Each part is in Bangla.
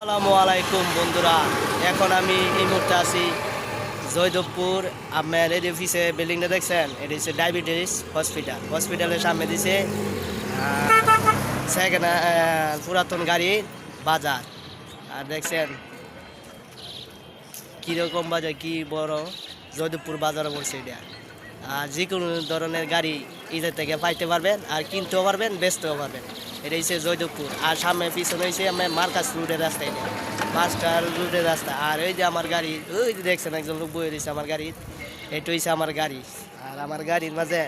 আসসালামু আলাইকুম বন্ধুরা। এখন আমি এই মুহূর্তে আছি জয়দেবপুর। আপনার এই অফিসে বিল্ডিংটা দেখছেন, এটা হচ্ছে ডায়াবেটিস হসপিটালের সামনে দিছে সেকেন্ড পুরাতন গাড়ি বাজার। আর দেখছেন কীরকম বাজার, কি বড় জয়দেবপুর বাজারে পড়ছে এটা। আর যে কোনো ধরনের গাড়ি ঈদের থেকে পাইতে পারবেন, আর কিনতেও পারবেন, বেচতেও পারবেন। এটা হচ্ছে জয়দেবপুর। আর সামনে পিছনে হচ্ছে আমার মার্কাস রুটের রাস্তা, এটা মাস্টার রুটের রাস্তা। আর ওই যে আমার গাড়ি, ওই যে দেখছেন একজন লোক বয়ে রয়েছে আমার গাড়ির, এটা হচ্ছে আমার গাড়ি। আর আমার গাড়ির মাঝে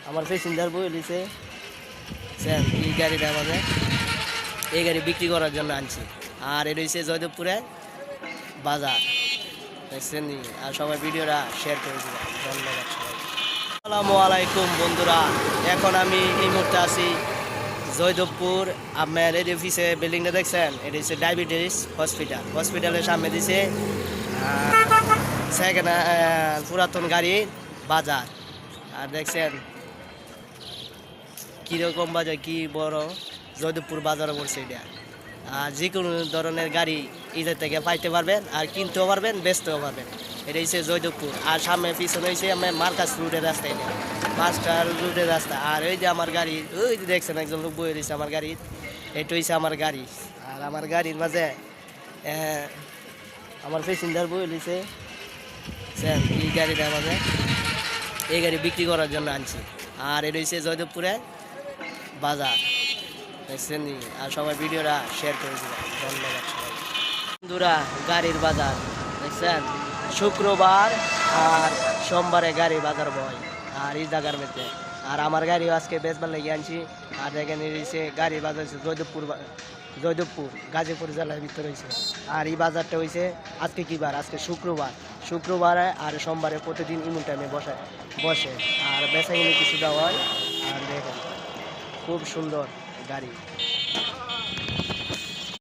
আমার প্যাসেঞ্জার বয়ে রয়েছে। এই গাড়িটা আমাদের এই গাড়ি বিক্রি করার জন্য আনছি। আর এটা হচ্ছে জয়দেবপুরে বাজার, দেখছেন। আর সবাই ভিডিওটা শেয়ার করে দেবেন। ধন্যবাদ সবাই। আসসালামু আলাইকুম বন্ধুরা। এখন আমি এই মুহূর্তে আছি জয়দেবপুর। আপনার এই অফিসে বিল্ডিংটা দেখছেন, এটা হচ্ছে ডায়াবেটিস হসপিটালের সামনে দিছে সেকেন্ড পুরাতন গাড়ি বাজার। আর দেখছেন কীরকম বাজার, কি বড় জয়দেবপুর বাজারে পড়ছে এটা। আর যে কোনো ধরনের গাড়ি ঈদের থেকে পাইতে পারবেন, আর কিনতেও পারবেন, বেচতেও পারবেন। এটা হচ্ছে জয়দেবপুর। আর সামনে পিছনে হচ্ছে আমার মার্কাস রুটের রাস্তা, এটা মাস্টার রুটের রাস্তা। আর ওই যে আমার গাড়ি, ওই যে দেখছেন একজন লোক বয়ে রয়েছে আমার গাড়ির, এটা হচ্ছে আমার গাড়ি। আর আমার গাড়ির মাঝে আমার প্যাসেঞ্জার বয়ে রয়েছে। এই গাড়িটা আমাদের এই গাড়ি বিক্রি করার জন্য আনছি। আর এটা হচ্ছে জয়দেবপুরে বাজার, দেখছেন। আর সবাই ভিডিওটা শেয়ার করে দেবেন। ধন্যবাদ সবাই। বন্ধুরা, গাড়ির বাজার দেখছেন, শুক্রবার আর সোমবারে গাড়ি বাজার বয় আর এই জায়গার মধ্যে। আর আমার গাড়িও আজকে বেচবার লেগে আনছি। আর এখানে রয়েছে গাড়ি বাজার হচ্ছে জয়দেবপুর গাজীপুর জেলার ভিতরে হয়েছে। আর এই বাজারটা হয়েছে আজকে কি বার, আজকে শুক্রবারে আর সোমবারে প্রতিদিন ইমন টাইমে বসে। আর বেচা কিনে কিছুটা হয়। আর দেখেন খুব সুন্দর গাড়ি।